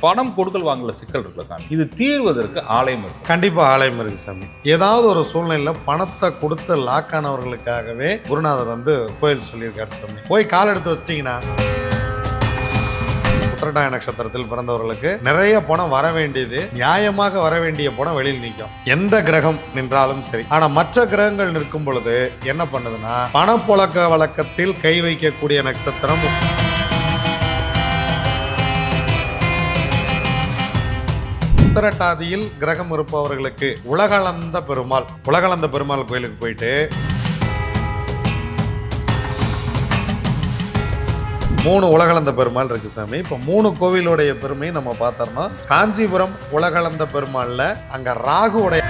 பணம் கொடுக்கல் வாங்கல சிக்கல் இருக்குல்ல சாமி, இது தீர்வதற்கு ஆலயம் இருக்கு. கண்டிப்பா ஆலயம் இருக்கு சாமி. ஏதாவது ஒரு சூழ்நிலையில பணத்தை கொடுத்து லாக் ஆனவர்களுக்காகவே குருநாதர் வந்து கோயில் சொல்லியிருக்காரு சாமி. போய் கால் எடுத்து வச்சிட்டீங்கன்னா, உத்திரட்டாதி நட்சத்திரத்தில் பிறந்தவர்களுக்கு நிறைய பணம் வர வேண்டியது, நியாயமாக வர வேண்டிய பணம் வெளியில் நிற்கும். எந்த கிரகம் நின்றாலும் சரி. ஆனா மற்ற கிரகங்கள் நிற்கும் பொழுது என்ன பண்ணுதுன்னா, பணப்புழக்க வழக்கத்தில் கை வைக்கக்கூடிய நட்சத்திரம் உத்திரட்டாதியில் கிரகம் இருப்பவர்களுக்கு உலகளந்த பெருமாள் கோயிலுக்கு போயிட்டு 3 உலகளந்த பெருமாள் இருக்கு சாமி. இப்போ 3 கோவிலுடைய பெருமை நம்ம பார்த்தோம்னா, காஞ்சிபுரம் உலகளந்த பெருமாள்ல அங்க ராகுவுடைய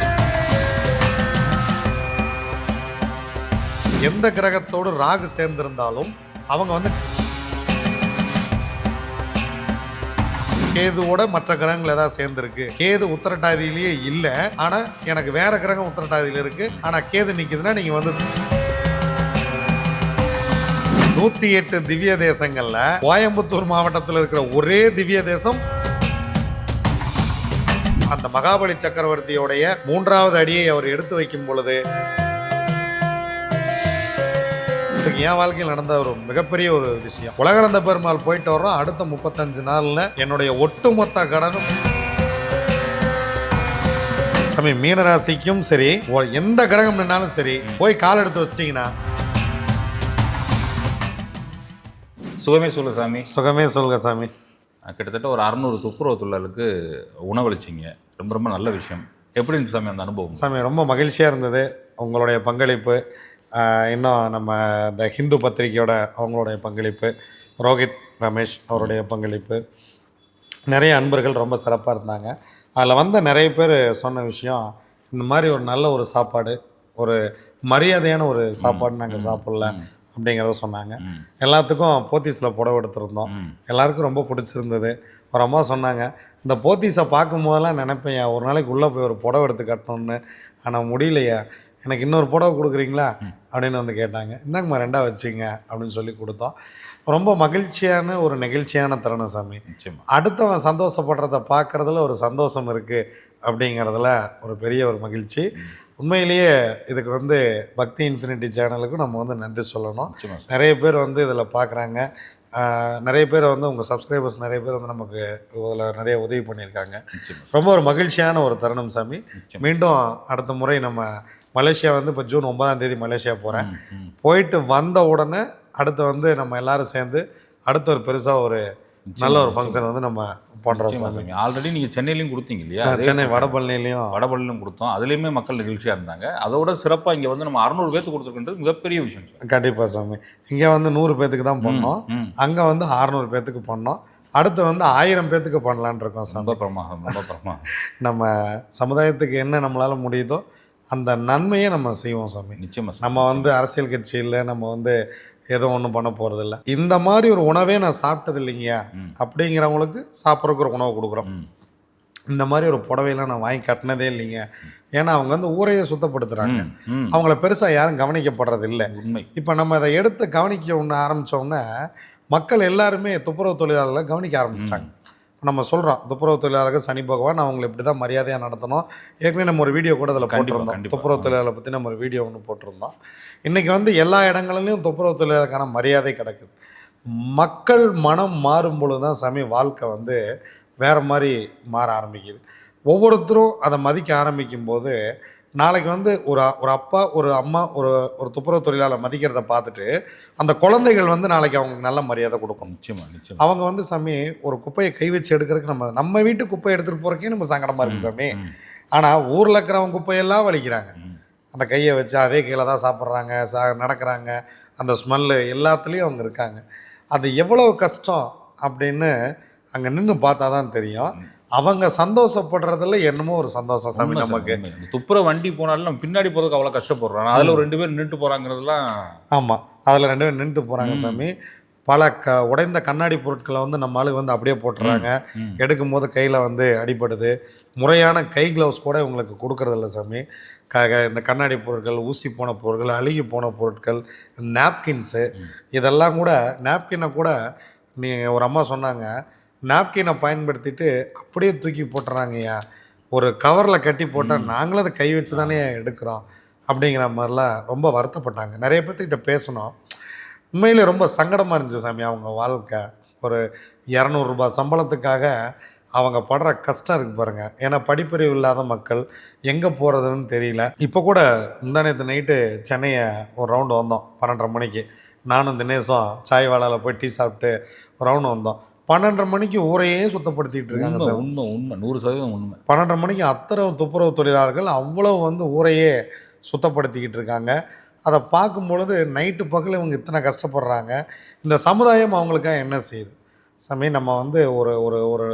எந்த கிரகத்தோடு ராகு சேர்ந்திருந்தாலும் அவங்க வந்து கேதுவோட மற்ற கிரகங்கள் ஏதாவது சேர்ந்துருக்கு. கேது உத்திரட்டாதியிலேயே இல்லை, ஆனா எனக்கு வேற கிரகம் உத்திரட்டாதியில இருக்கு, ஆனா கேது நிக்குதுன்னா நீங்க வந்து 108 திவ்ய தேசங்கள்ல கோயம்புத்தூர் மாவட்டத்தில் இருக்கிற ஒரே திவ்ய தேசம் அந்த மகாபலி சக்கரவர்த்தியோடைய 3வது அடியை அவர் எடுத்து வைக்கும் பொழுது என் வாழ்க்கையில் நடந்த ஒரு மிகப்பெரிய ஒரு விஷயம். உலகளந்த பெருமாள் போயிட்டு வர்றோம். அடுத்த 35 நாள்ல என்னுடைய ஒட்டுமொத்த கடனும் சாமி. மீனராசிக்கும் சரி, எந்த கிரகம் நின்னாலும் சரி, போய் கால் எடுத்து வச்சிட்டீங்கன்னா சுகமே சொல்லு சாமி. சுகமே சொல்லுங்க சாமி. கிட்டத்தட்ட ஒரு 600 துப்புரவு தொழிலாளருக்கு உணவளிச்சிங்க. ரொம்ப ரொம்ப நல்ல விஷயம். எப்படி இருந்துச்சு சாமி அந்த அனுபவம்? சாமி ரொம்ப மகிழ்ச்சியாக இருந்தது. உங்களுடைய பங்களிப்பு, இன்னும் நம்ம இந்த ஹிந்து பத்திரிகையோட அவங்களுடைய பங்களிப்பு, ரோஹித் ரமேஷ் அவருடைய பங்களிப்பு, நிறைய அன்பர்கள் ரொம்ப சிறப்பாக இருந்தாங்க. அதில் வந்த நிறைய பேர் சொன்ன விஷயம், இந்த மாதிரி ஒரு நல்ல ஒரு சாப்பாடு, ஒரு மரியாதையான ஒரு சாப்பாடு நாங்கள் சாப்பிடல அப்படிங்கிறத சொன்னாங்க. எல்லாத்துக்கும் போத்தீஸில் புடவை எடுத்திருந்தோம். எல்லாருக்கும் ரொம்ப பிடிச்சிருந்தது. ஒரு அம்மா சொன்னாங்க, இந்த போத்தீஸை பார்க்கும் போதெல்லாம் நினைப்பேன், ஒரு நாளைக்கு உள்ளே போய் ஒரு புடவை எடுத்து கட்டணும்னு, ஆனால் முடியலையா, எனக்கு இன்னொரு புடவை கொடுக்குறீங்களா அப்படின்னு வந்து கேட்டாங்க. இந்தாங்கம்மா 2 வச்சுங்க அப்படின்னு சொல்லி கொடுத்தோம். ரொம்ப மகிழ்ச்சியான ஒரு நெகிழ்ச்சியான தருணம் சாமி. அடுத்தவன் சந்தோஷப்படுறத பார்க்குறதுல ஒரு சந்தோஷம் இருக்குது அப்படிங்கிறதுல ஒரு பெரிய ஒரு மகிழ்ச்சி. உண்மையிலேயே இதுக்கு வந்து பக்தி இன்ஃபினிட்டி சேனலுக்கும் நம்ம வந்து நன்றி சொல்லணும். நிறைய பேர் வந்து இதில் பார்க்குறாங்க. நிறைய பேர் வந்து உங்கள் சப்ஸ்கிரைபர்ஸ் நிறைய பேர் வந்து நமக்கு இதில் நிறைய உதவி பண்ணியிருக்காங்க. ரொம்ப ஒரு மகிழ்ச்சியான ஒரு தருணம் சாமி. மீண்டும் அடுத்த முறை நம்ம மலேசியா வந்து இப்போ ஜூன் 9ஆம் தேதி மலேசியா போகிறேன். போயிட்டு வந்த உடனே அடுத்து வந்து நம்ம எல்லாரும் சேர்ந்து அடுத்த ஒரு பெருசாக ஒரு நல்ல ஒரு ஃபங்க்ஷன் வந்து நம்ம பண்ணுறோம் சாமி. ஆல்ரெடி நீங்கள் சென்னையிலையும் கொடுத்தீங்க இல்லையா? சென்னை வடபழனிலையும் கொடுத்தோம். அதுலேயுமே மக்கள் நிகழ்ச்சியாக இருந்தாங்க. அதோட சிறப்பாக இங்கே வந்து நம்ம 600 பேருக்கு கொடுத்துருக்கின்றது மிகப்பெரிய விஷயம். கண்டிப்பாக சாமி. இங்கே வந்து 100 பேத்துக்கு தான் பண்ணோம், அங்கே வந்து 600 பேத்துக்கு பண்ணோம். அடுத்து வந்து 1000 பேத்துக்கு பண்ணலான் இருக்கோம் சாமி. ரொம்ப பிரமாதம். நம்ம சமுதாயத்துக்கு என்ன நம்மளால் முடியுதோ அந்த நன்மையை நம்ம செய்வோம் சாமி. நிச்சயமாக. நம்ம வந்து அரசியல் கட்சியில் நம்ம வந்து ஏதோ ஒன்றும் பண்ண போகிறதில்ல. இந்த மாதிரி ஒரு உணவே நான் சாப்பிட்டது இல்லைங்க அப்படிங்கிறவங்களுக்கு சாப்பிட்றதுக்கு ஒரு உணவு கொடுக்குறோம். இந்த மாதிரி ஒரு புடவையெல்லாம் நான் வாங்கி கட்டினதே இல்லைங்க, ஏன்னா அவங்க வந்து ஊரையே சுத்தப்படுத்துகிறாங்க, அவங்கள பெருசாக யாரும் கவனிக்கப்படுறது இல்லை. இப்போ நம்ம அதை எடுத்து கவனிக்க ஒன்று ஆரம்பித்தோன்னே மக்கள் எல்லாருமே துப்புரவு தொழிலாளர்களை கவனிக்க ஆரம்பிச்சிட்டாங்க. நம்ம சொல்கிறோம், துப்புரவு தொழிலாளர்கள் சனி பகவான், அவங்களை இப்படி தான் மரியாதையாக நடத்தணும். ஏற்கனவே நம்ம ஒரு வீடியோ கூட அதில் போட்டிருந்தோம். துப்புரவு தொழிலாளரை பற்றி நம்ம ஒரு வீடியோ ஒன்று போட்டிருந்தோம். இன்றைக்கி வந்து எல்லா இடங்களிலையும் துப்புரவு தொழிலாளருக்கான மரியாதை கிடக்குது. மக்கள் மனம் மாறும் பொழுது தான் சாமி வாழ்க்கை வந்து வேறு மாதிரி மாற ஆரம்பிக்குது. ஒவ்வொருத்தரும் அதை மதிக்க ஆரம்பிக்கும் போது நாளைக்கு வந்து ஒரு அப்பா ஒரு அம்மா ஒரு துப்புரவு தொழிலாளர் மதிக்கிறத பார்த்துட்டு அந்த குழந்தைகள் வந்து நாளைக்கு அவங்களுக்கு நல்ல மரியாதை கொடுக்கும். நிச்சயமா. அவங்க வந்து சாமி ஒரு குப்பையை கை வச்சு எடுக்கிறதுக்கு நம்ம வீட்டு குப்பையை எடுத்துகிட்டு போகிறக்கே நம்ம சங்கடமாக இருக்குது சாமி. ஆனால் ஊரில் இருக்கிறவங்க குப்பையெல்லாம் வலிக்கிறாங்க. அந்த கையை வச்சு அதே கீழே தான் சாப்பிட்றாங்க, நடக்கிறாங்க, அந்த ஸ்மெல்லு எல்லாத்துலேயும் அவங்க இருக்காங்க. அது எவ்வளோ கஷ்டம் அப்படின்னு அங்கே நின்று பார்த்தா தான் தெரியும். அவங்க சந்தோஷப்படுறதுல என்னமோ ஒரு சந்தோஷம் சாமி நமக்கு. துப்புர வண்டி போனாலும் நம்ம பின்னாடி போகிறதுக்கு அவ்வளோ கஷ்டப்படுறோம். அதில் ஒரு 2 பேர் நின்றுட்டு போகிறாங்கிறதுலாம். ஆமாம், அதில் 2 பேர் நின்றுட்டு போகிறாங்க சாமி. பல உடைந்த கண்ணாடி பொருட்களை வந்து நம்ம ஆளுக்கு வந்து அப்படியே போட்டுறாங்க. எடுக்கும் போது கையில் வந்து அடிபடுது. முறையான கை க்ளவுஸ் கூட இவங்களுக்கு கொடுக்கறதில்ல சாமி. இந்த கண்ணாடி பொருட்கள், ஊசி போன பொருட்கள், அழுகி போன பொருட்கள், நாப்கின்ஸு, இதெல்லாம் கூட நாப்கினை கூட ஒரு அம்மா சொன்னாங்க, நாப்கினை பயன்படுத்திட்டு அப்படியே தூக்கி போட்டுறாங்கய்யா. ஒரு கவரில் கட்டி போட்டால் நாங்களும் அதை கை வச்சு தானே எடுக்கிறோம் அப்படிங்கிற மாதிரிலாம் ரொம்ப வருத்தப்பட்டாங்க. நிறைய பேர்த்துக்கிட்ட பேசணும். உண்மையிலே ரொம்ப சங்கடமாக இருந்துச்சு சாமி அவங்க வாழ்க்கை. ஒரு இரநூறுபா சம்பளத்துக்காக அவங்க படுற கஷ்டம் இருக்குது பாருங்கள். ஏன்னா படிப்பறிவு இல்லாத மக்கள் எங்கே போகிறதுன்னு தெரியல. இப்போ கூட முந்தானேத்து நைட்டு சென்னையை ஒரு ரவுண்டு வந்தோம் 12:30 மணிக்கு. நானும் தினேஷும் சாய் வாலாவில் போய் டீ சாப்பிட்டு ஒரு ரவுண்டு வந்தோம். 12:30 மணிக்கு ஊரையே சுத்தப்படுத்திட்டு இருக்காங்க சார். உண்மை உண்மை 100% உண்மை. 12:30 மணிக்கு அத்தனை துப்புரவு தொழிலாளர்கள் அவ்வளோ ஊரையே சுத்தப்படுத்திக்கிட்டு இருக்காங்க. அதை பார்க்கும் பொழுது நைட்டு பகல் இவங்க இத்தனை கஷ்டப்படுறாங்க. இந்த சமுதாயம் அவங்களுக்காக என்ன செய்யுது சாமி? நம்ம ஒரு ஒரு ஒரு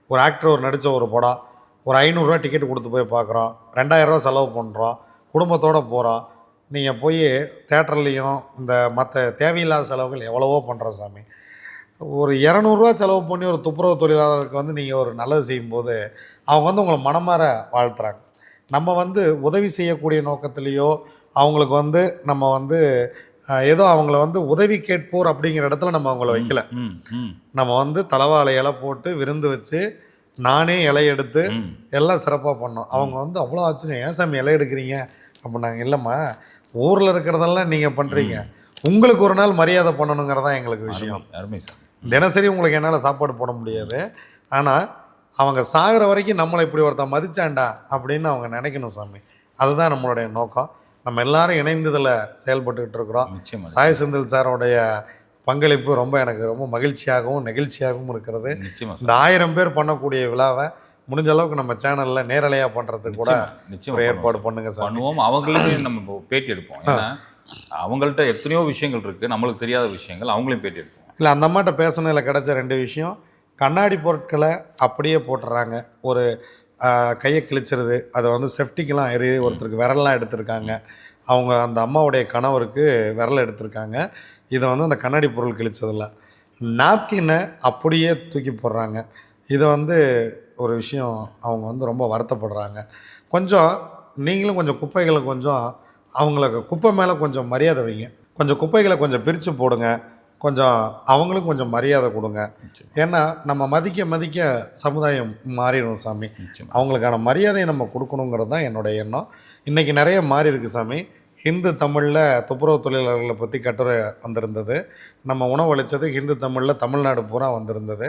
ஒரு ஆக்டர் நடித்த ஒரு படம், ஒரு 500 டிக்கெட் கொடுத்து போய் பார்க்குறோம், 2000 செலவு பண்ணுறோம், குடும்பத்தோடு போகிறோம். நீங்கள் போய் தேட்டர்லேயும் இந்த மற்ற தேவையில்லாத செலவுகள் எவ்வளவோ பண்ணுறோம் சாமி. ஒரு 200 செலவு பண்ணி ஒரு துப்புரவு தொழிலாளருக்கு நீங்கள் ஒரு நல்லது செய்யும்போது அவங்க உங்களை மனமாற வாழ்த்துறாங்க. நம்ம உதவி செய்யக்கூடிய நோக்கத்திலேயோ அவங்களுக்கு நம்ம ஏதோ அவங்கள உதவி கேட்போர் அப்படிங்கிற இடத்துல நம்ம அவங்கள வைக்கல. நம்ம தலவாழை இலை போட்டு விருந்து வச்சு நானே இலை எடுத்து எல்லாம் சிறப்பாக பண்ணோம். அவங்க அவ்வளோ ஆச்சுங்க, ஏன் சாமி இலை எடுக்கிறீங்க அப்படின்னாங்க. இல்லைம்மா, ஊரில் இருக்கிறதெல்லாம் நீங்கள் பண்ணுறீங்க, உங்களுக்கு ஒரு நாள் மரியாதை பண்ணணுங்கிறதான் எங்களுக்கு விஷயம். தினசரி உங்களுக்கு என்னால் சாப்பாடு போட முடியாது, ஆனால் அவங்க சாகிற வரைக்கும் நம்மளை இப்படி ஒருத்தன் மதிச்சாண்டா அப்படின்னு அவங்க நினைக்கணும் சாமி. அதுதான் நம்மளுடைய நோக்கம். நம்ம எல்லாரும் இணைந்து இதில் செயல்பட்டுக்கிட்டு இருக்கிறோம். சாய் செந்தில் சாரோடைய பங்களிப்பு எனக்கு ரொம்ப மகிழ்ச்சியாகவும் நெகிழ்ச்சியாகவும் இருக்கிறது. இந்த 1000 பேர் பண்ணக்கூடிய விழாவை முடிஞ்ச அளவுக்கு நம்ம சேனலில் நேரலையாக பண்ணுறதுக்கு கூட ஒரு ஏற்பாடு பண்ணுங்க சார். பண்ணுவோம். அவங்களையும் நம்ம பேட்டி எடுப்போம். ஏன்னா அவங்கள்ட்ட எத்தனையோ விஷயங்கள் இருக்குது, நம்மளுக்கு தெரியாத விஷயங்கள், அவங்களையும் பேட்டி எடுப்போம். இல்லை, அந்த அம்மாட்ட பேசுனதில் கிடைச்ச 2 விஷயம், கண்ணாடி பொருட்களை அப்படியே போட்டுறாங்க. ஒரு கையை கிழிச்சிருது, அதை செஃப்டிக்கெலாம் ஒருத்தருக்கு விரல்லாம் எடுத்திருக்காங்க. அவங்க அந்த அம்மாவுடைய கணவருக்கு விரல் எடுத்திருக்காங்க. இதை அந்த கண்ணாடி பொருள் கிழிச்சதில்ல. நாப்கினை அப்படியே தூக்கி போடுறாங்க. இதை ஒரு விஷயம் அவங்க ரொம்ப வருத்தப்படுறாங்க. கொஞ்சம் நீங்களும் கொஞ்சம் குப்பைகளை அவங்களுக்கு குப்பை மேலே கொஞ்சம் மரியாதை வைங்க. கொஞ்சம் குப்பைகளை கொஞ்சம் பிரித்து போடுங்க. கொஞ்சம் அவங்களுக்கும் கொஞ்சம் மரியாதை கொடுங்க. ஏன்னா நம்ம மதிக்க சமுதாயம் மாறிடும் சாமி. அவங்களுக்கான மரியாதையை நம்ம கொடுக்கணுங்கிறது தான் என்னுடைய எண்ணம். இன்றைக்கி நிறைய மாறி இருக்குது சாமி. ஹிந்து தமிழில் துப்புரவு தொழிலாளர்களை பற்றி கட்டுரை வந்திருந்தது. நம்ம உணவளித்தது ஹிந்து தமிழில் தமிழ்நாடு பூரா வந்திருந்தது.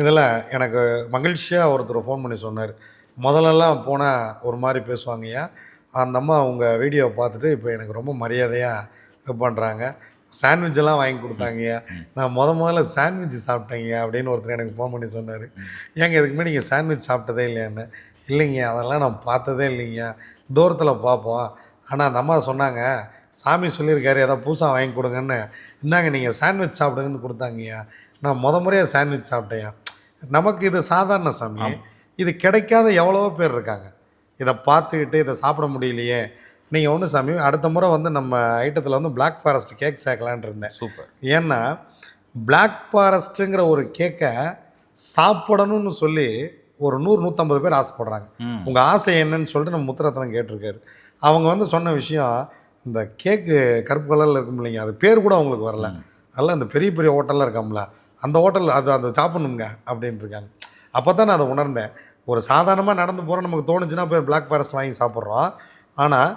இதில் எனக்கு மகிழ்ச்சியாக ஒருத்தர் ஃபோன் பண்ணி சொன்னார், முதல்லலாம் போனால் ஒரு மாதிரி பேசுவாங்கய்யா, அந்த அம்மா உங்கள் வீடியோவை பார்த்துட்டு இப்போ எனக்கு ரொம்ப மரியாதையாக இது பண்ணுறாங்க, சாண்ட்விட்செல்லாம் வாங்கி கொடுத்தாங்கய்யா, நான் முதல்ல சாண்ட்விட்ச் சாப்பிட்டேங்கய்யா அப்படின்னு ஒருத்தர் எனக்கு ஃபோன் பண்ணி சொன்னார். ஏங்க இதுக்கு முன்னாடி நீங்கள் சாண்ட்விச் சாப்பிட்டதே இல்லையான்னு. இல்லைங்க, அதெல்லாம் நான் பார்த்ததே இல்லைங்க, தூரத்தில் பார்ப்போம். ஆனால் அந்த அம்மா சொன்னாங்க, சாமி சொல்லியிருக்காரு ஏதாவது புதுசாக வாங்கி கொடுங்கன்னு, இந்தாங்க நீங்கள் சாண்ட்விச் சாப்பிடுங்கன்னு கொடுத்தாங்கய்யா. நான் முறையாக சாண்ட்விச் சாப்பிட்டேயா. நமக்கு இது சாதாரண சாமி, இது கிடைக்காத எவ்வளவோ பேர் இருக்காங்க. இதை பார்த்துக்கிட்டு இதை சாப்பிட முடியலையே. நீங்கள் ஒன்று சாமி, அடுத்த முறை நம்ம ஐட்டத்தில் பிளாக் ஃபாரஸ்ட் கேக் சேர்க்கலான் இருந்தேன். சூப்பர். ஏன்னா பிளாக் ஃபாரஸ்ட்டுங்கிற ஒரு கேக்கை சாப்பிடணும்னு சொல்லி ஒரு 100-150 பேர் ஆசைப்படுறாங்க. உங்கள் ஆசை என்னன்னு சொல்லிட்டு நம்ம முத்துரத்னம் கேட்டிருக்காரு. அவங்க சொன்ன விஷயம், இந்த கேக்கு கருப்பு கலரில் இருக்கும் இல்லைங்க, அது பேர் கூட அவங்களுக்கு வரல. அதெல்லாம் இந்த பெரிய பெரிய ஹோட்டலில் இருக்காங்களா, அந்த ஹோட்டலில் அது சாப்பிடணுங்க அப்படின்ட்டு இருக்காங்க. அப்போ தான் நான் அதை உணர்ந்தேன். ஒரு சாதாரணமாக நடந்து போகிறோம், நமக்கு தோணுச்சுன்னா போய் பிளாக் ஃபாரஸ்ட் வாங்கி சாப்பிட்றோம். ஆனால்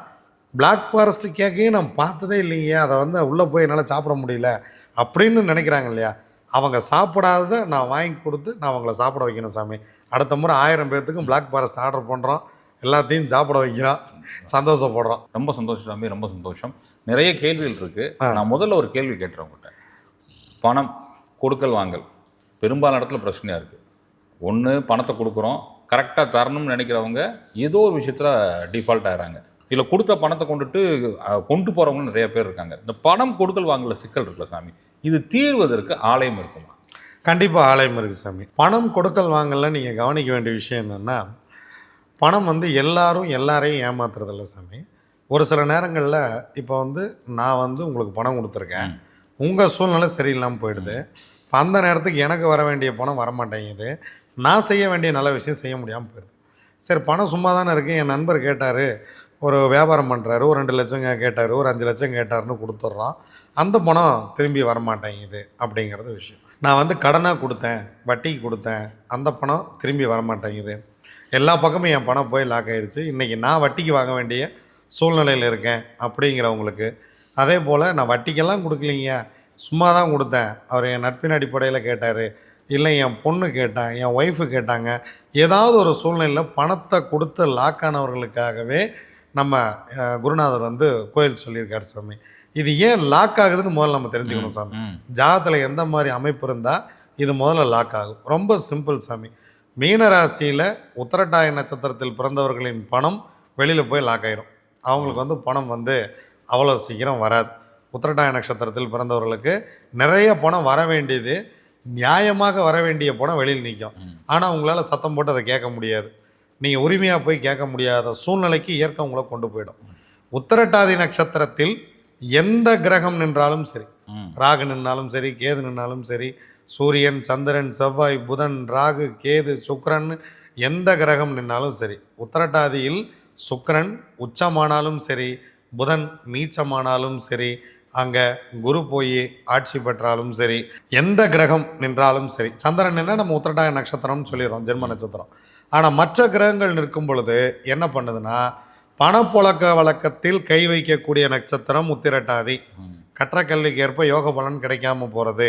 பிளாக் ஃபாரஸ்ட் கேக்கையும் நான் பார்த்ததே இல்லைங்க, அதை உள்ளே போய் என்னால் சாப்பிட முடியல அப்படின்னு நினைக்கிறாங்க இல்லையா. அவங்க சாப்பிடாததை நான் வாங்கி கொடுத்து நான் அவங்கள சாப்பிட வைக்கணும் சாமி. அடுத்த முறை 1000 பேர்த்துக்கும் பிளாக் ஃபாரஸ்ட் ஆர்டர் பண்ணுறோம், எல்லாத்தையும் சாப்பிட வைக்கிறோம், சந்தோஷப்படுறோம். ரொம்ப சந்தோஷம் சாமி, ரொம்ப சந்தோஷம். நிறைய கேள்விகள் இருக்குது. நான் முதல்ல ஒரு கேள்வி கேட்டுறேன் உங்கள்கிட்ட. பணம் கொடுக்கல் வாங்கல் பெரும்பாலான இடத்துல பிரச்சனையாக இருக்குது. ஒன்று பணத்தை கொடுக்குறோம், கரெக்டாக தரணும்னு நினைக்கிறவங்க ஏதோ ஒரு விஷயத்தில் டிஃபால்ட் ஆகிறாங்க. இதில் கொடுத்த பணத்தை கொண்டு போகிறவங்களும் நிறைய பேர் இருக்காங்க. இந்த பணம் கொடுக்கல் வாங்கல சிக்கல் இருக்குல்ல சாமி, இது தீர்வதற்கு ஆலயம் இருக்குமா? கண்டிப்பாக ஆலயம் இருக்குது சாமி. பணம் கொடுக்கல் வாங்கல நீங்கள் கவனிக்க வேண்டிய விஷயம் என்னென்னா, பணம் எல்லாரும் எல்லாரையும் ஏமாத்துறதில்ல சாமி. ஒரு சில நேரங்களில் இப்போ நான் உங்களுக்கு பணம் கொடுத்துருக்கேன், உங்கள் சூழ்நிலை சரியில்லாமல் போயிடுது. இப்போ அந்த நேரத்துக்கு எனக்கு வர வேண்டிய பணம் வரமாட்டேங்குது, நான் செய்ய வேண்டிய நல்ல விஷயம் செய்ய முடியாமல் போயிடுது. சரி, பணம் சும்மா தானே இருக்குது, என் நண்பர் கேட்டார், ஒரு வியாபாரம் பண்ணுறாரு, ஒரு 2 லட்சம் கேட்டார், ஒரு 5 லட்சம் கேட்டார்னு கொடுத்துட்றோம், அந்த பணம் திரும்பி வரமாட்டேங்குது அப்படிங்கிறது விஷயம். நான் வந்து கடனாக கொடுத்தேன், வட்டிக்கு கொடுத்தேன், அந்த பணம் திரும்பி வரமாட்டேங்குது, எல்லா பக்கமும் என் பணம் போய் லாக் ஆகிடுச்சு, இன்றைக்கி நான் வட்டிக்கு வாங்க வேண்டிய சூழ்நிலையில் இருக்கேன் அப்படிங்கிறவங்களுக்கு, அதே போல் நான் வட்டிக்கெல்லாம் கொடுக்கலிங்க, சும்மா தான் கொடுத்தேன், அவர் என் நட்பின் அடிப்படையில் கேட்டார், இல்லை என் பொண்ணு கேட்டான், என் ஒய்ஃபு கேட்டாங்க, ஏதாவது ஒரு சூழ்நிலையில் பணத்தை கொடுத்து லாக் ஆனவர்களுக்காகவே நம்ம குருநாதர் வந்து கோயில் சொல்லியிருக்கார் சாமி. இது ஏன் லாக் ஆகுதுன்னு முதல்ல நம்ம தெரிஞ்சுக்கணும் சாமி. ஜாதகத்தில் எந்த மாதிரி அமைப்பு இருந்தால் இது முதல்ல லாக் ஆகும்? ரொம்ப சிம்பிள் சாமி. மீனராசியில் உத்திரட்டாய நட்சத்திரத்தில் பிறந்தவர்களின் பணம் வெளியில் போய் லாக் ஆகிடும். அவங்களுக்கு வந்து பணம் வந்து அவ்வளோ சீக்கிரம் வராது. உத்திரட்டாய நட்சத்திரத்தில் பிறந்தவர்களுக்கு நிறைய பணம் வர வேண்டியது, நியாயமாக வர வேண்டிய பணம் வெளியில் நிற்கும். ஆனால் உங்களால் சத்தம் போட்டு அதை கேட்க முடியாது. நீங்கள் உரிமையாக போய் கேட்க முடியாத சூழ்நிலைக்கு இயற்கை உங்களை கொண்டு போயிடும். உத்திரட்டாதி நட்சத்திரத்தில் எந்த கிரகம் நின்றாலும் சரி, ராகு நின்றாலும் சரி, கேது நின்றாலும் சரி, சூரியன், சந்திரன், செவ்வாய், புதன், ராகு, கேது, சுக்கிரன், எந்த கிரகம் நின்றாலும் சரி, உத்திரட்டாதியில் சுக்கிரன் உச்சமானாலும் சரி, புதன் நீச்சமானாலும் சரி, அங்கே குரு போய் ஆட்சி பெற்றாலும் சரி, எந்த கிரகம் நின்றாலும் சரி, சந்திரன் நின்னா நம்ம உத்திரட்டாய நட்சத்திரம்னு சொல்லிடுறோம், ஜென்ம நட்சத்திரம். ஆனால் மற்ற கிரகங்கள் நிற்கும் பொழுது என்ன பண்ணுதுன்னா, பணப்புழக்க வழக்கத்தில் கை வைக்கக்கூடிய நட்சத்திரம் உத்திரட்டாதி. கற்ற கல்விக்கு ஏற்ப யோக பலன் கிடைக்காம போகிறது.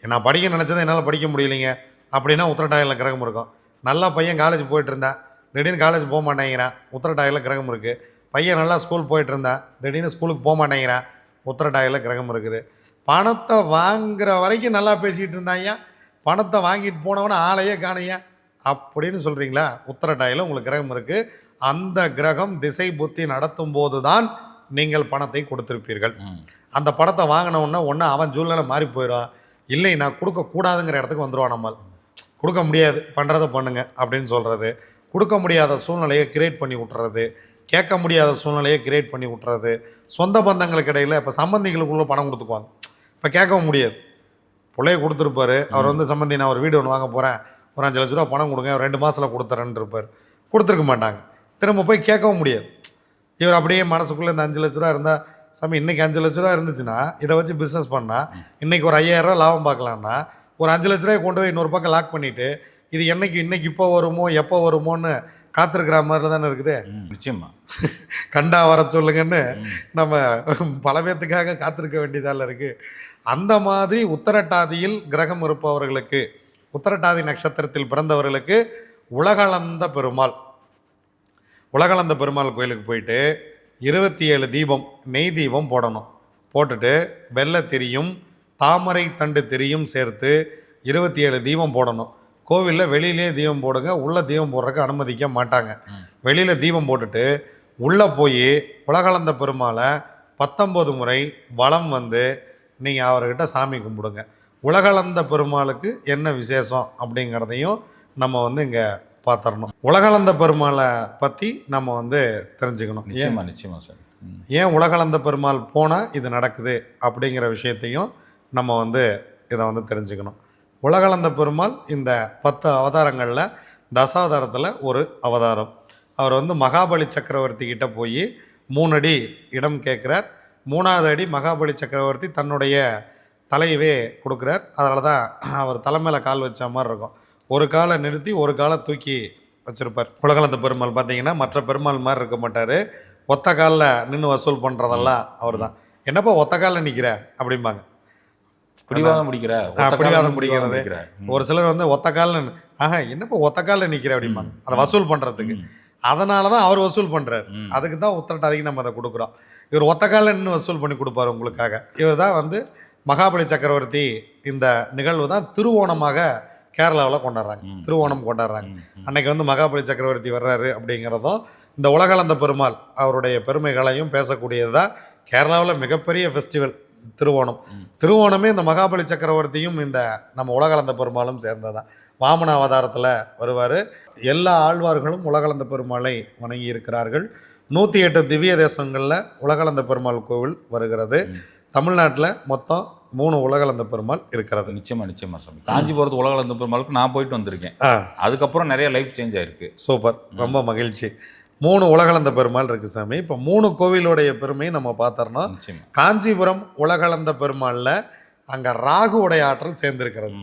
நான் படிக்க நினச்சதை என்னால் படிக்க முடியலைங்க அப்படின்னா உத்திரட்டாயில் கிரகம் இருக்கும். நல்லா பையன் காலேஜ் போயிட்டு இருந்தேன், திடீர்னு காலேஜ் போக மாட்டேங்கிறேன், உத்திரட்டாயில் கிரகம் இருக்குது. பையன் நல்லா ஸ்கூல் போயிட்டு இருந்தேன், திடீர்னு ஸ்கூலுக்கு போக மாட்டேங்கிறேன், உத்திரட்டாயில் கிரகம் இருக்குது. பணத்தை வாங்குகிற வரைக்கும் நல்லா பேசிக்கிட்டு இருந்தாங்க, பணத்தை வாங்கிட்டு போனவன ஆளையே காணையா அப்படின்னு சொல்கிறீங்களா? உத்திரட்டாயில் உங்களுக்கு கிரகம் இருக்குது. அந்த கிரகம் திசை புத்தி நடத்தும் போது தான் நீங்கள் பணத்தை கொடுத்துருப்பீர்கள். அந்த பணத்தை வாங்கினவுடனே ஒன்று அவன் சூழ்நிலை மாறி போயிடும், இல்லை நான் கொடுக்கக்கூடாதுங்கிற இடத்துக்கு வந்துடுவான். நம்ம கொடுக்க முடியாது, பண்ணுறதை பண்ணுங்க அப்படின்னு சொல்கிறது, கொடுக்க முடியாத சூழ்நிலையை கிரியேட் பண்ணி விட்டுறது, கேட்க முடியாத சூழ்நிலையை கிரியேட் பண்ணி விட்டுறது. சொந்த பந்தங்களுக்கு இடையில் இப்போ சம்பந்திகளுக்குள்ளே பணம் கொடுத்துக்குவாங்க, இப்போ கேட்கவும் முடியாது. பிள்ளைய கொடுத்துருப்பாரு, அவர் வந்து சம்பந்தி நான் ஒரு வீடு ஒன்று வாங்க போகிறேன், ஒரு 5 லட்ச ரூபா பணம் கொடுங்க, 2 மாதத்தில் கொடுத்துறேன்னு இருப்பார். கொடுத்துருக்க மாட்டாங்க, திரும்ப போய் கேட்கவும் முடியாது. இவர் அப்படியே மனசுக்குள்ளே இந்த 5 லட்ச ரூபா இருந்தால், சாமி இன்றைக்கி 5 லட்ச ரூபா இருந்துச்சுன்னா இதை வச்சு பிஸ்னஸ் பண்ணால் இன்றைக்கி ஒரு 5000 ரூபா லாபம் பார்க்கலான்னா, ஒரு 5 லட்ச ரூபாயை கொண்டு போய் இன்னொரு பக்கம் லாக் பண்ணிவிட்டு இது இன்னைக்கு இப்போ வருமோ எப்போ வருமோன்னு காத்திருக்கிற மாதிரி தானே இருக்குது. நிச்சயமா கண்டா வர சொல்லுங்கன்னு நம்ம பல பேர்த்துக்காக காத்திருக்க வேண்டியதால் இருக்குது. அந்த மாதிரி உத்திரட்டாதியில் கிரகம் இருப்பவர்களுக்கு, உத்திரட்டாதி நட்சத்திரத்தில் பிறந்தவர்களுக்கு உலகளந்த பெருமாள் கோயிலுக்கு போயிட்டு 27 தீபம், நெய் தீபம் போடணும். போட்டுட்டு வெள்ளை திரியும் தாமரை தண்டு திரியும் சேர்த்து 27 தீபம் போடணும். கோவிலில் வெளியிலே தீபம் போடுங்க, உள்ளே தீபம் போடுறதுக்கு அனுமதிக்க மாட்டாங்க. வெளியில் தீபம் போட்டுட்டு உள்ளே போய் உலகளந்த பெருமாளை 19 முறை வலம் வந்து நீங்கள் அவர்கிட்ட சாமி கும்பிடுங்க. உலகளந்த பெருமாளுக்கு என்ன விசேஷம் அப்படிங்கிறதையும் நம்ம வந்து இங்கே பார்த்துடணும். உலகளந்த பெருமாளை பற்றி நம்ம வந்து தெரிஞ்சுக்கணும். நிச்சயமா சார். ஏன் உலகளந்த பெருமாள் போனால் இது நடக்குது அப்படிங்கிற விஷயத்தையும் நம்ம வந்து இதை வந்து தெரிஞ்சுக்கணும். உலகளந்த பெருமாள் இந்த 10 அவதாரங்களில் தசாவதாரத்தில் ஒரு அவதாரம். அவர் வந்து மகாபலி சக்கரவர்த்தி கிட்ட போய் 3 அடி இடம் கேட்குறார். 3வது அடி மகாபலி சக்கரவர்த்தி தன்னுடைய தலையவே கொடுக்குறார். அதனால தான் அவர் தலைமையில் கால் வச்ச மாதிரி இருக்கும். ஒரு காலை நிறுத்தி ஒரு காலை தூக்கி வச்சுருப்பார். உலகளந்த பெருமாள் பார்த்தீங்கன்னா மற்ற பெருமாள் மாதிரி இருக்க மாட்டார். ஒத்த காலில் நின்று வசூல் பண்ணுறதெல்லாம் அவர் தான். என்னப்பா ஒத்த காலில் நிற்கிற அப்படிம்பாங்க. பிடிவாதம் பிடிக்கிறது. ஒரு சிலர் வந்து ஒத்த காலில் என்னப்பா ஒத்த காலில் நிற்கிற அப்படிம்பாங்க, அதை வசூல் பண்ணுறதுக்கு. அதனால தான் அவர் வசூல் பண்ணுறாரு. அதுக்கு தான் உத்திரட்டாதிக்கு நம்ம அதை கொடுக்குறோம். இவர் ஒத்த காலில் நின்று வசூல் பண்ணி கொடுப்பார் உங்களுக்காக. இவர் தான் வந்து மகாபலி சக்கரவர்த்தி. இந்த நிகழ்வு தான் திருவோணமாக கேரளாவில் கொண்டாடுறாங்க. திருவோணம் கொண்டாடுறாங்க. அன்னைக்கு வந்து மகாபலி சக்கரவர்த்தி வர்றாரு அப்படிங்கிறதும் இந்த உலகளந்த பெருமாள் அவருடைய பெருமைகளையும் பேசக்கூடியது தான் கேரளாவில் மிகப்பெரிய ஃபெஸ்டிவல் திருவோணம். திருவோணமே இந்த மகாபலி சக்கரவர்த்தியும் இந்த நம்ம உலகளந்த பெருமாளும் சேர்ந்ததான். வாமன அவதாரத்தில் வருவார். எல்லா ஆழ்வார்களும் உலகளந்த பெருமாளை வணங்கி இருக்கிறார்கள். 108 திவ்ய தேசங்களில் உலகளந்த பெருமாள் கோவில் வருகிறது. தமிழ்நாட்டில் மொத்தம் 3 உலகளந்த பெருமாள் இருக்கிறது. நிச்சயமா சாமி. காஞ்சிபுரத்து உலகளந்த பெருமாளுக்கு நான் போயிட்டு வந்திருக்கேன். அதுக்கப்புறம் நிறைய லைஃப் சேஞ்ச் ஆயிருக்கு. சூப்பர், ரொம்ப மகிழ்ச்சி. 3 உலகளந்த பெருமாள் இருக்குது சாமி. இப்போ 3 கோவிலுடைய பெருமையை நம்ம பார்த்துறோம். காஞ்சிபுரம் உலகளந்த பெருமாளில் அங்கே ராகுவுடைய ஆற்றல் சேர்ந்திருக்கிறது.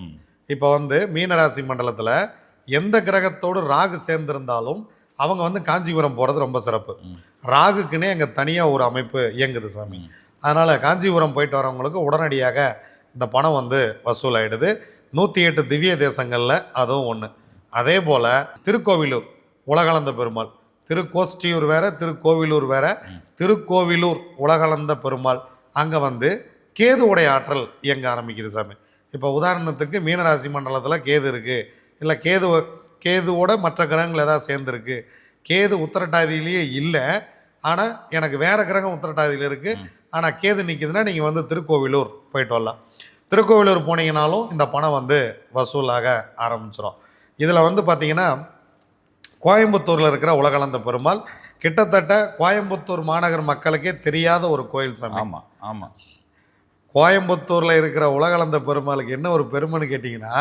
இப்போ வந்து மீனராசி மண்டலத்தில் எந்த கிரகத்தோடு ராகு சேர்ந்திருந்தாலும் அவங்க வந்து காஞ்சிபுரம் போகிறது ரொம்ப சிறப்பு. ராகுக்குன்னே அங்கே தனியாக ஒரு அமைப்பு இயங்குது சாமி. அதனால் காஞ்சிபுரம் போயிட்டு வரவங்களுக்கு உடனடியாக இந்த பணம் வந்து வசூலாயிடுது. 108 திவ்ய தேசங்களில் அதுவும் ஒன்று. அதே போல் திருக்கோவிலூர் உலகளந்த பெருமாள், திருக்கோஷ்டியூர் வேற, திருக்கோவிலூர் வேற. திருக்கோவிலூர் உலகளந்த பெருமாள் அங்கே வந்து கேதுவுடைய ஆற்றல் இயங்க ஆரம்பிக்குது சாமி. இப்போ உதாரணத்துக்கு மீனராசி மண்டலத்தில் கேது இருக்குது, இல்லை கேதுவோட மற்ற கிரகங்கள் ஏதாவது சேர்ந்துருக்கு, கேது உத்திரட்டாதியிலேயே இல்லை ஆனால் எனக்கு வேறு கிரகம் உத்திரட்டாதியில் இருக்குது ஆனால் கேது நிற்கிதுன்னா நீங்கள் வந்து திருக்கோவிலூர் போயிட்டு வரலாம். திருக்கோவிலூர் போனீங்கனாலும் இந்த பணம் வந்து வசூலாக ஆரம்பிச்சிடும். இதில் வந்து பார்த்திங்கன்னா கோயம்புத்தூரில் இருக்கிற உலகளந்த பெருமாள் கிட்டத்தட்ட கோயம்புத்தூர் மாநகர் மக்களுக்கே தெரியாத ஒரு கோயில் சாமி. ஆமாம் ஆமாம். கோயம்புத்தூரில் இருக்கிற உலகளந்த பெருமாளுக்கு என்ன ஒரு பெருமைன்னு கேட்டிங்கன்னா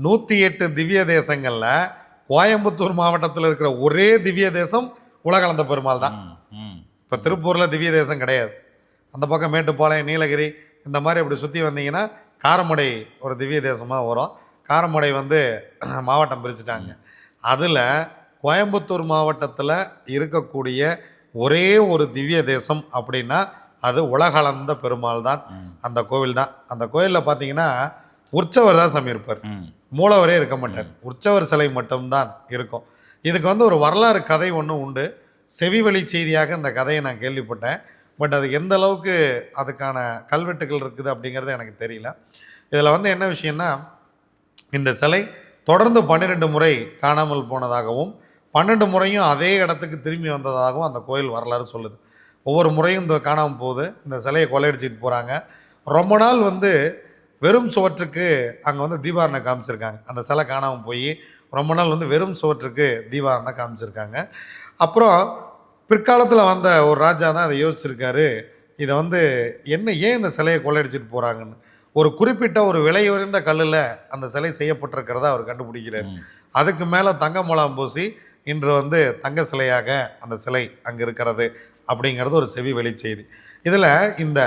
108 திவ்ய தேசங்களில் கோயம்புத்தூர் மாவட்டத்தில் இருக்கிற ஒரே திவ்ய தேசம் உலகளந்த பெருமாள் தான். இப்போ திருப்பூரில் திவ்ய தேசம் கிடையாது. அந்த பக்கம் மேட்டுப்பாளையம், நீலகிரி இந்த மாதிரி அப்படி சுற்றி வந்தீங்கன்னா காரமடை ஒரு திவ்ய தேசமாக வரும். காரமடை வந்து மாவட்டம் பிரிச்சுட்டாங்க. அதில் கோயம்புத்தூர் மாவட்டத்தில் இருக்கக்கூடிய ஒரே ஒரு திவ்ய தேசம் அப்படின்னா அது உலகளந்த பெருமாள் தான். அந்த கோவில் தான். அந்த கோயிலில் பார்த்தீங்கன்னா உற்சவர் தான் சாமி இருப்பார், மூலவரே இருக்க மாட்டார். உற்சவர் சிலை மட்டும்தான் இருக்கும். இதுக்கு வந்து ஒரு வரலாறு கதை ஒன்று உண்டு. செவி வழி செய்தியாக இந்த கதையை நான் கேள்விப்பட்டேன். பட் அது எந்த அளவுக்கு அதுக்கான கல்வெட்டுகள் இருக்குது அப்படிங்கிறது எனக்கு தெரியல. இதில் வந்து என்ன விஷயம்னா, இந்த சிலை தொடர்ந்து 12 முறை காணாமல் போனதாகவும் 12 முறையும் அதே இடத்துக்கு திரும்பி வந்ததாகவும் அந்த கோயில் வரலாறு சொல்லுது. ஒவ்வொரு முறையும் இந்த காணாமல் போகுது, இந்த சிலையை கொள்ளையடிச்சிட்டு போகிறாங்க. ரொம்ப நாள் வந்து வெறும் சுவற்றுக்கு அங்கே வந்து தீபாரணை காமிச்சிருக்காங்க. அந்த சிலை காணாமல் போய் ரொம்ப நாள் வந்து வெறும் சுவற்றுக்கு தீபாரணை காமிச்சிருக்காங்க. அப்புறம் பிற்காலத்தில் வந்த ஒரு ராஜா தான் அதை யோசிச்சிருக்காரு, இதை வந்து ஏன் இந்த சிலையை கொள்ளையடிச்சிட்டு போகிறாங்கன்னு. ஒரு குறிப்பிட்ட ஒரு விலையுறைந்த கல்லில் அந்த சிலை செய்யப்பட்டிருக்கிறதா அவர் கண்டுபிடிக்கிறார். அதுக்கு மேலே தங்க முலாம் பூசி இன்று வந்து தங்க சிலையாக அந்த சிலை அங்கே இருக்கிறது அப்படிங்கிறது ஒரு செவி வெளி செய்தி. இதில் இந்த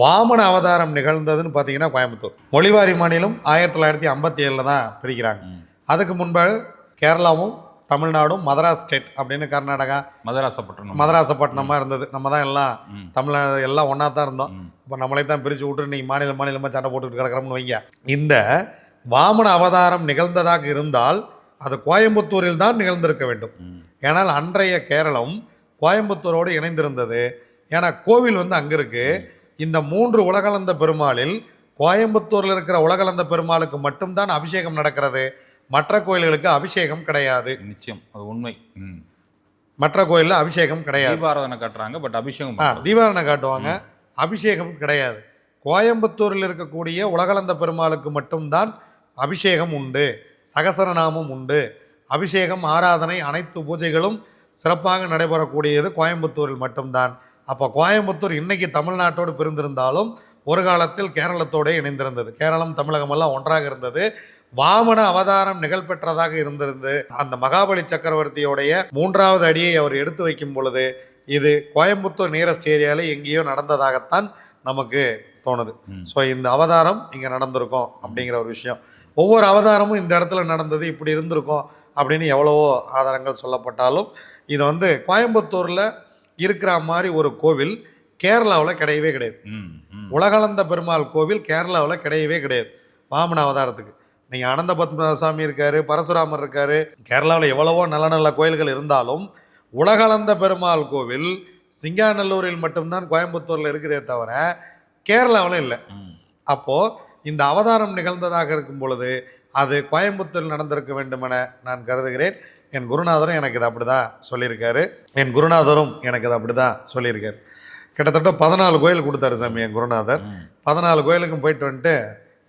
வாமன அவதாரம் நிகழ்ந்ததுன்னு பார்த்தீங்கன்னா கோயம்புத்தூர். மொழிவாரி மாநிலம் 1957 தான் பிரிக்கிறாங்க. அதுக்கு முன்பாக கேரளாவும் தமிழ்நாடும் மதராஸ் ஸ்டேட் அப்படின்னு கர்நாடகா மதராசப்பட்டினமாக இருந்தது. நம்ம தான் எல்லாம் தமிழ்நாடு எல்லாம் ஒன்றா தான் இருந்தோம். இப்போ நம்மளே தான் பிரித்து விட்டு நீங்கள் மாநிலமாக சண்டை போட்டுக்கிட்டு கிடக்கிறோம்னு வைங்க. இந்த வாமன அவதாரம் நிகழ்ந்ததாக இருந்தால் அது கோயம்புத்தூரில் தான் நிகழ்ந்திருக்க வேண்டும். ஏன்னால் அன்றைய கேரளம் கோயம்புத்தூரோடு இணைந்திருந்தது. ஏன்னா கோவில் வந்து அங்கே இருக்குது. இந்த 3 உலகளந்த பெருமாளில் கோயம்புத்தூரில் இருக்கிற உலகளந்த பெருமாளுக்கு மட்டும்தான் அபிஷேகம் நடக்கிறது. மற்ற கோயில்களுக்கு அபிஷேகம் கிடையாது. நிச்சயம், அது உண்மை. மற்ற கோயிலில் அபிஷேகம் கிடையாது. தீபாராதனை காட்டுறாங்க, பட் அபிஷேகம் தீபாராதனை காட்டுவாங்க, அபிஷேகம் கிடையாது. கோயம்புத்தூரில் இருக்கக்கூடிய உலகளந்த பெருமாளுக்கு மட்டும்தான் அபிஷேகம் உண்டு, சகசரநாமம் உண்டு. அபிஷேகம், ஆராதனை, அனைத்து பூஜைகளும் சிறப்பாக நடைபெறக்கூடியது கோயம்புத்தூரில் மட்டும்தான். அப்போ கோயம்புத்தூர் இன்னைக்கு தமிழ்நாட்டோடு பிரிந்திருந்தாலும் ஒரு காலத்தில் கேரளத்தோடு இணைந்திருந்தது. கேரளம் தமிழகமெல்லாம் ஒன்றாக இருந்தது. வாமன அவதாரம் நிகழ்பெற்றதாக இருந்திருந்து அந்த மகாபலி சக்கரவர்த்தியோடைய 3வது அடியை அவர் எடுத்து வைக்கும் பொழுது இது கோயம்புத்தூர் நியரஸ்ட் ஏரியாவில் எங்கேயோ நடந்ததாகத்தான் நமக்கு தோணுது. ஸோ இந்த அவதாரம் இங்கே நடந்திருக்கும் அப்படிங்கிற ஒரு விஷயம். ஒவ்வொரு அவதாரமும் இந்த இடத்துல நடந்தது, இப்படி இருந்திருக்கும் அப்படின்னு எவ்வளவோ ஆதாரங்கள் சொல்லப்பட்டாலும் இது வந்து கோயம்புத்தூரில் இருக்கிற மாதிரி ஒரு கோவில் கேரளாவில் கிடையவே கிடையாது. உலகளந்த பெருமாள் கோவில் கேரளாவில் கிடையவே கிடையாது. வாமன அவதாரத்துக்கு நீங்கள் அனந்த பத்மசாமி இருக்கார், பரசுராமர் இருக்கார். கேரளாவில் எவ்வளவோ நல்ல நல்ல கோயில்கள் இருந்தாலும் உலகளந்த பெருமாள் கோவில் சிங்காநல்லூரில் மட்டும்தான் கோயம்புத்தூரில் இருக்குதே தவிர கேரளாவில் இல்லை. அப்போது இந்த அவதாரம் நிகழ்ந்ததாக இருக்கும் பொழுது அது கோயம்புத்தூரில் நடந்திருக்க வேண்டுமென நான் கருதுகிறேன். என் குருநாதரும் எனக்கு இது அப்படி தான் சொல்லியிருக்காரு. கிட்டத்தட்ட 14 கோயில் கொடுத்தாரு சாமி என் குருநாதர். 14 கோயிலுக்கும் போயிட்டு வந்துட்டு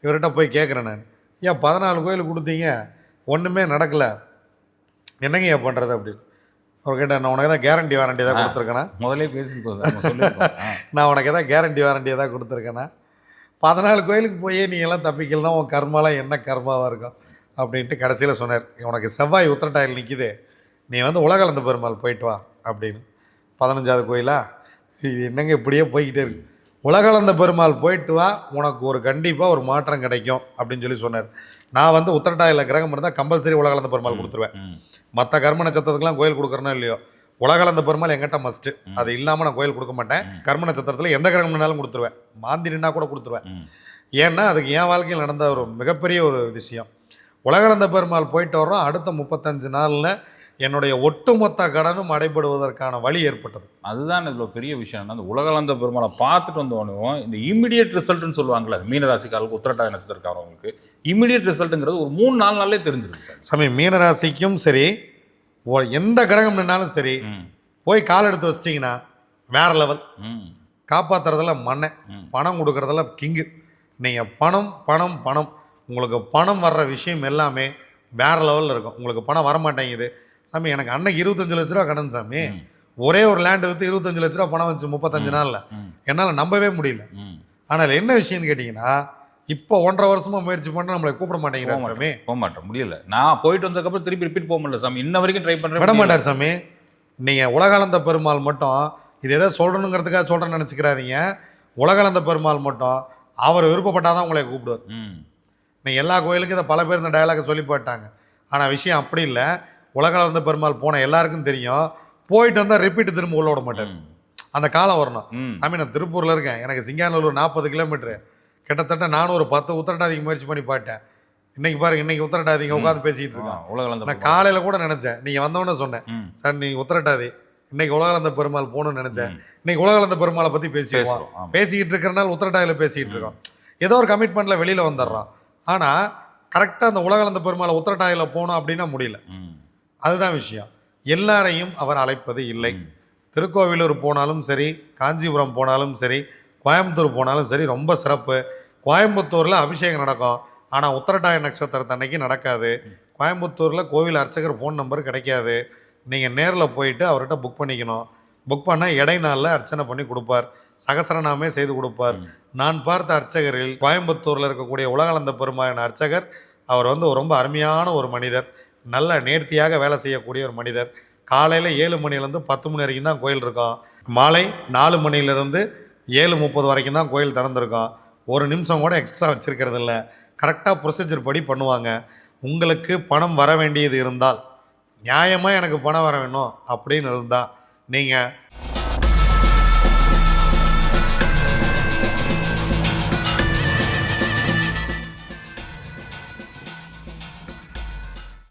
இவர்கிட்ட போய் கேட்குறேன் நான், ஏன் 14 கோயில் கொடுத்தீங்க, ஒன்றுமே நடக்கலை, என்னங்க பண்ணுறது அப்படின்னு. அவர் கேட்டால், நான் உனக்கு தான் கேரண்டி வாரண்டி தான் கொடுத்துருக்கேனா, முதலே பேசி நான் உனக்கு எதாவது கேரண்டி வாரண்டியை தான் கொடுத்துருக்கேனா, 14 கோயிலுக்கு போய் நீ எல்லாம் தப்பிக்கலாம், உன் கர்மாலாம் என்ன கர்மாவாக இருக்கும் அப்படின்ட்டு கடைசியில் சொன்னார், உனக்கு செவ்வாய் உத்திரட்டாயில் நிற்கிது, நீ வந்து உலகளந்த பெருமாள் போயிட்டு வா அப்படின்னு. 15வது கோயிலா, இது என்னங்க இப்படியே போய்கிட்டே இருக்கு. உலகளந்த பெருமாள் போயிட்டு வா, உனக்கு ஒரு கண்டிப்பாக ஒரு மாற்றம் கிடைக்கும் அப்படின்னு சொல்லி சொன்னார். நான் வந்து உத்திரட்டாதியில் கிரகம் இருந்தால் கம்பல்சரி உலகளந்த பெருமாள் கொடுத்துருவேன். மற்ற கர்ம நட்சத்திரத்துக்குலாம் கோயில் கொடுக்குறனோ இல்லையோ, உலகளந்த பெருமாள் எங்கிட்ட மஸ்ட்டு. அது இல்லாமல் நான் கோயில் கொடுக்க மாட்டேன். கர்ம நட்சத்திரத்தில் எந்த கிரகம்னாலும் கொடுத்துருவேன். மாந்தி நின்னா கூட கொடுத்துருவேன். ஏன்னா அதுக்கு என் வாழ்க்கையில் நடந்த ஒரு மிகப்பெரிய ஒரு விஷயம். உலகளந்த பெருமாள் போயிட்டு வர்றோம், அடுத்த 35 நாளில் என்னுடைய ஒட்டுமொத்த கடனும் அடைபடுவதற்கான வழி ஏற்பட்டது. அதுதான் இதில் பெரிய விஷயம். என்ன, அந்த உலகளந்த பெருமாளை பார்த்துட்டு வந்தோடனும் இந்த இமீடியட் ரிசல்ட்னு சொல்லுவாங்கல்ல, மீனராசிக்காரர்களுக்கு உத்திரட்டாதி நட்சத்திரக்காரவங்களுக்கு இமீடியட் ரிசல்ட்டுங்கிறது ஒரு 3-4 நாள்லேயே தெரிஞ்சிருக்கு சார். சாமி, மீனராசிக்கும் சரி, எந்த கிரகம் நின்னாலும் சரி, போய் கால் எடுத்து வச்சிட்டிங்கன்னா வேற லெவல். காப்பாற்றுறதுல மண்ணை, பணம் கொடுக்குறதுல கிங்கு. நீங்கள் பணம் பணம் பணம், உங்களுக்கு பணம் வர்ற விஷயம் எல்லாமே வேற லெவலில் இருக்கும். உங்களுக்கு பணம் வரமாட்டேங்குது சாமி, எனக்கு அன்னைக்கு 25 லட்ச ரூபா கடன் சாமி, ஒரே ஒரு லேண்டு விற்று 25 லட்ச ரூபா பணம் வச்சு 35 நாளில் என்னால் நம்பவே முடியல. ஆனால் என்ன விஷயம்னு கேட்டிங்கன்னா, இப்போ 1.5 வருஷமா முயற்சி பண்ண நம்மளை கூப்பிட மாட்டேங்கிறார் சாமி. போக மாட்டேன், முடியல. நான் போயிட்டு வந்ததுக்கப்புறம் திருப்பி ரிப்பீட் போக முடியல சாமி. இன்ன வரைக்கும் ட்ரை பண்ணுறேன், விட மாட்டார் சாமி. நீங்கள் உலகளந்த பெருமாள் மட்டும் இது எதோ சொல்லணுங்கிறதுக்காக சொல்கிறேன்னு நினச்சிக்கிறாதீங்க. உலகளந்த பெருமாள் மட்டும் அவர் விருப்பப்பட்டால் தான் உங்களை கூப்பிடுவார். நீங்கள் எல்லா கோயிலுக்கும் இதை பல பேர் இந்த டயலாகை சொல்லி போட்டாங்க. ஆனால் விஷயம் அப்படி இல்லை. உலகளந்த பெருமாள் போன எல்லாருக்கும் தெரியும், போயிட்டு வந்தால் ரிப்பீட்டு திரும்ப உள்ள விட மாட்டார். அந்த காலம் வரணும். சாமி, நான் திருப்பூரில் இருக்கேன், எனக்கு சிங்கானூர் 40 கிலோமீட்டரு, கிட்டத்தட்ட நானும் ஒரு 10 உத்திரட்டாதிக்கு முயற்சி பண்ணி பார்த்தேன். இன்னைக்கு பாருங்க, இன்னைக்கு உத்திரட்டாதிங்க உட்காந்து பேசிக்கிட்டு இருக்கேன். நான் காலையில் கூட நினச்சேன், நீங்கள் வந்தோடனே சொன்னேன், சார் நீங்கள் உத்திரட்டாதி, இன்னைக்கு உலகளந்த பெருமாள் போகணும்னு நினச்சேன். இன்னைக்கு உலகளந்த பெருமாளை பற்றி பேசிடுவோம். பேசிக்கிட்டு இருக்கிறனால உத்திரட்டாதியில் பேசிக்கிட்டு இருக்கோம். ஏதோ ஒரு கமிட்மெண்ட்டில் வெளியில் வந்துடுறோம். ஆனால் கரெக்டாக அந்த உலகளந்த பெருமாளை உத்திரட்டாதியில் போகணும் அப்படின்னா முடியல. அதுதான் விஷயம். எல்லாரையும் அவர் அழைப்பது இல்லை. திருக்கோவிலூர் போனாலும் சரி, காஞ்சிபுரம் போனாலும் சரி, கோயம்புத்தூர் போனாலும் சரி, ரொம்ப சிறப்பு. கோயம்புத்தூரில் அபிஷேகம் நடக்கும், ஆனால் உத்திரட்டாதி நட்சத்திரத்தன்னைக்கு நடக்காது. கோயம்புத்தூரில் கோவில் அர்ச்சகர் ஃபோன் நம்பர் கிடைக்காது. நீங்கள் நேரில் போயிட்டு அவர்கிட்ட புக் பண்ணிக்கணும். புக் பண்ணால் இடைநாளில் அர்ச்சனை பண்ணி கொடுப்பார். சகசரநாமே செய்து கொடுப்பார். நான் பார்த்த அர்ச்சகரில் கோயம்புத்தூரில் இருக்கக்கூடிய உலகளந்த பெருமாளின் அர்ச்சகர், அவர் வந்து ரொம்ப அருமையான ஒரு மனிதர். நல்ல நேர்த்தியாக வேலை செய்யக்கூடிய ஒரு மனிதர். காலையில் 7 மணிலேருந்து 10 மணி வரைக்கும் தான் கோயில் இருக்கும். மாலை 4 மணிலேருந்து 7:30 வரைக்கும் தான் கோயில் திறந்திருக்கும். ஒரு நிமிஷம் கூட எக்ஸ்ட்ரா வச்சுருக்கிறது இல்லை. கரெக்டாக ப்ரொசீஜர் படி பண்ணுவாங்க. உங்களுக்கு பணம் வர வேண்டியது இருந்தால், நியாயமாக எனக்கு பணம் வர வேணும் அப்படின்னு இருந்தால், நீங்கள்